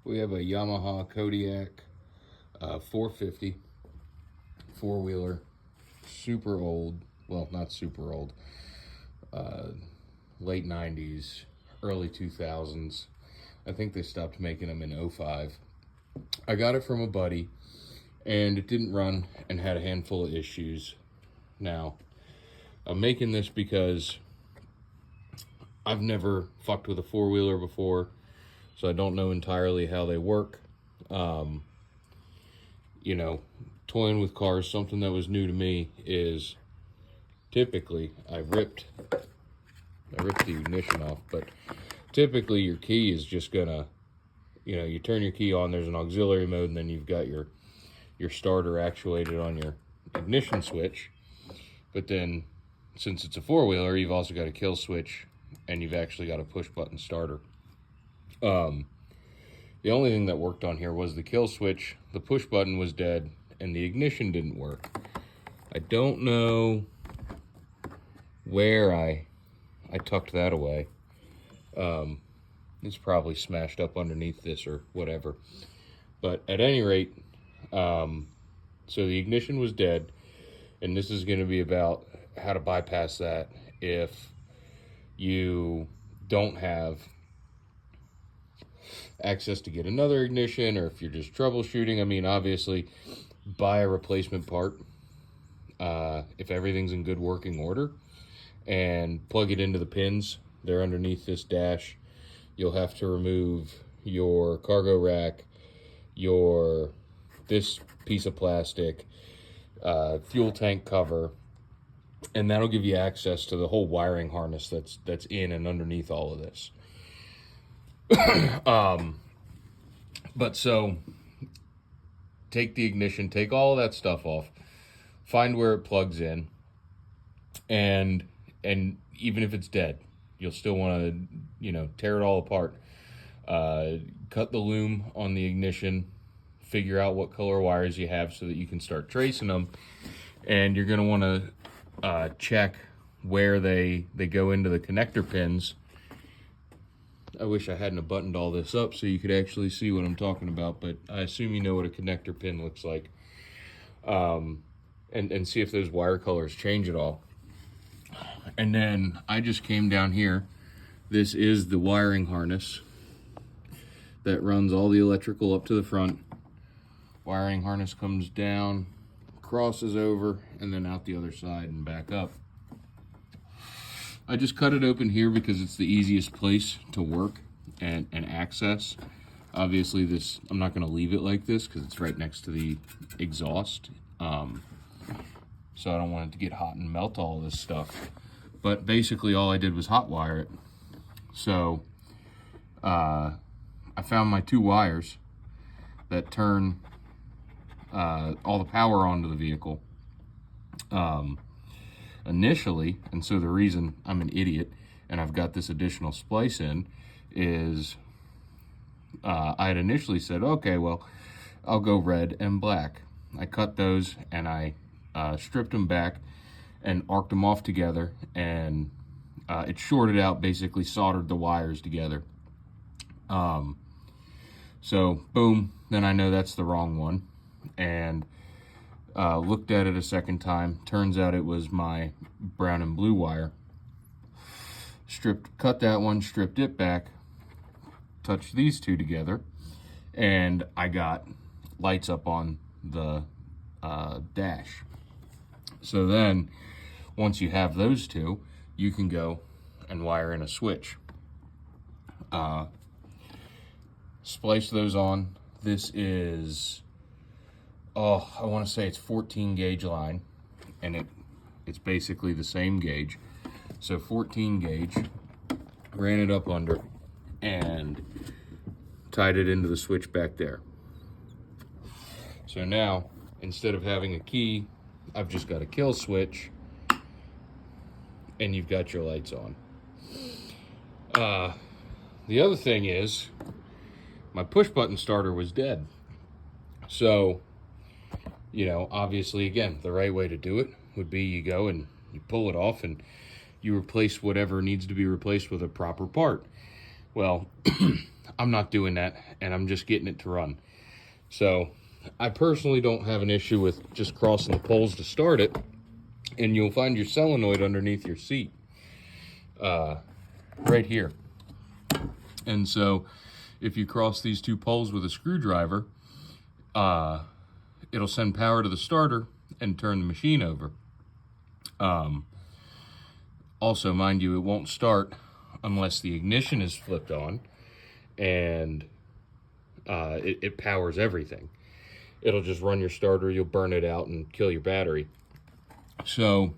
We have a Yamaha Kodiak 450 four-wheeler, super old, well, not super old, late 90s, early 2000s. I think they stopped making them in 05. I got it from a buddy, and it didn't run and had a handful of issues. Now, I'm making this because I've never fucked with a four-wheeler before, so I don't know entirely how they work. You know, toying with cars, something that was new to me is typically, I ripped the ignition off, but typically your key is just gonna, you know, you turn your key on, there's an auxiliary mode, and then you've got your starter actuated on your ignition switch. But then, since it's a four-wheeler, you've also got a kill switch, and you've actually got a push-button starter. The only thing that worked on here was the kill switch. The push button was dead, and the ignition didn't work. I don't know where I tucked that away. It's probably smashed up underneath this or whatever. But at any rate, so the ignition was dead, and this is going to be about how to bypass that if you don't have access to get another ignition, or if you're just troubleshooting. I mean, obviously, buy a replacement part if everything's in good working order, and plug it into the pins. They're underneath this dash. You'll have to remove your cargo rack, this piece of plastic, fuel tank cover, and that'll give you access to the whole wiring harness that's in and underneath all of this. But so take the ignition, take all of that stuff off, find where it plugs in, and even if it's dead, you'll still want to, you know, tear it all apart. Cut the loom on the ignition, figure out what color wires you have so that you can start tracing them, and you're going to want to check where they go into the connector pins. I wish I hadn't buttoned all this up so you could actually see what I'm talking about, but I assume you know what a connector pin looks like. And see if those wire colors change at all. And then I just came down here. This is the wiring harness that runs all the electrical up to the front. Wiring harness comes down, crosses over, and then out the other side and back up. I just cut it open here because it's the easiest place to work and access. Obviously, I'm not going to leave it like this because it's right next to the exhaust. So I don't want it to get hot and melt all this stuff. But basically, all I did was hot wire it. So I found my two wires that turn all the power onto the vehicle. Initially, and so the reason I'm an idiot and I've got this additional splice in is I had initially said, okay, well, I'll go red and black. I cut those and I stripped them back and arced them off together, and it shorted out, basically soldered the wires together. So boom, then I know that's the wrong one, and looked at it a second time. Turns out it was my brown and blue wire. Cut that one, stripped it back, touched these two together, and I got lights up on the dash. So then, once you have those two, you can go and wire in a switch. Splice those on. This is, I want to say it's 14 gauge line, and it's basically the same gauge. So 14 gauge, ran it up under, and tied it into the switch back there. So now, instead of having a key, I've just got a kill switch, and you've got your lights on. The other thing is, my push button starter was dead. So, you know, obviously, again, the right way to do it would be you go and you pull it off and you replace whatever needs to be replaced with a proper part. Well, I'm not doing that, and I'm just getting it to run. So I personally don't have an issue with just crossing the poles to start it, and you'll find your solenoid underneath your seat, right here. And so if you cross these two poles with a screwdriver, it'll send power to the starter and turn the machine over. Also, mind you, it won't start unless the ignition is flipped on and it powers everything. It'll just run your starter, you'll burn it out and kill your battery. So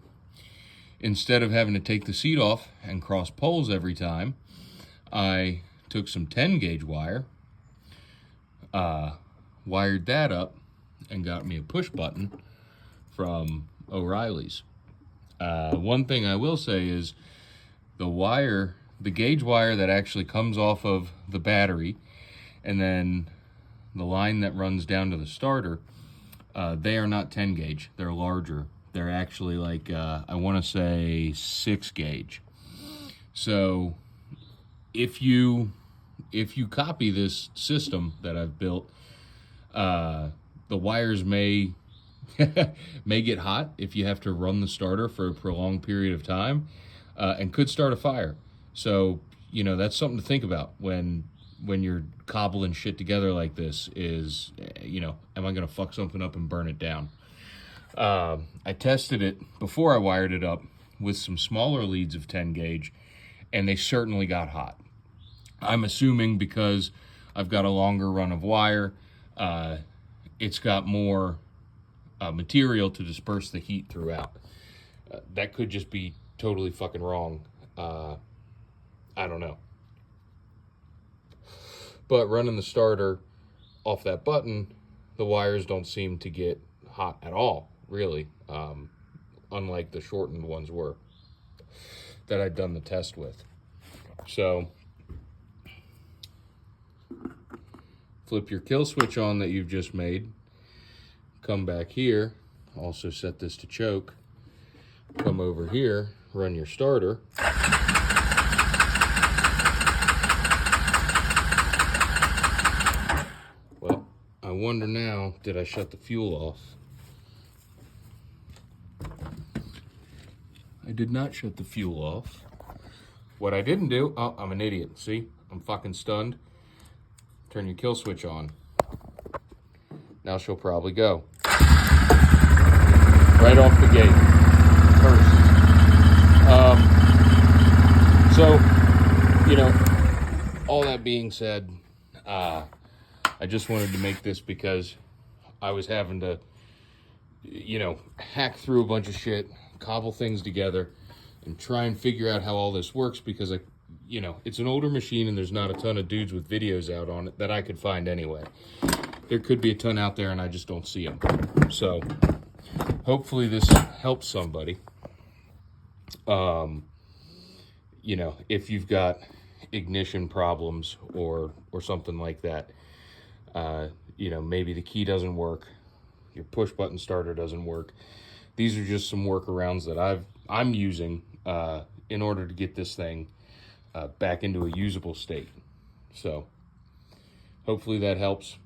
instead of having to take the seat off and cross poles every time, I took some 10 gauge wire, wired that up, and got me a push button from O'Reilly's. One thing I will say is the gauge wire that actually comes off of the battery, and then the line that runs down to the starter, they are not 10 gauge. They're larger. They're actually like, I want to say 6 gauge. So if you copy this system that I've built, the wires may get hot if you have to run the starter for a prolonged period of time, and could start a fire. So, you know, that's something to think about when you're cobbling shit together like this is, you know, am I going to fuck something up and burn it down? I tested it before I wired it up with some smaller leads of 10 gauge, and they certainly got hot. I'm assuming because I've got a longer run of wire, it's got more material to disperse the heat throughout. That could just be totally fucking wrong. I don't know. But running the starter off that button, the wires don't seem to get hot at all, really. Unlike the shortened ones were that I'd done the test with. So flip your kill switch on that you've just made. Come back here, also set this to choke. Come over here, run your starter. Well, I wonder now, did I shut the fuel off? I did not shut the fuel off. What I didn't do, oh, I'm an idiot. See, I'm fucking stunned. Turn your kill switch on. Now she'll probably go. Right off the gate. First. So, you know, all that being said, I just wanted to make this because I was having to, you know, hack through a bunch of shit, cobble things together, and try and figure out how all this works because you know, it's an older machine and there's not a ton of dudes with videos out on it that I could find anyway. There could be a ton out there and I just don't see them. So hopefully this helps somebody. You know, if you've got ignition problems or something like that, you know, maybe the key doesn't work, your push button starter doesn't work. These are just some workarounds that I'm using in order to get this thing back into a usable state. So hopefully that helps.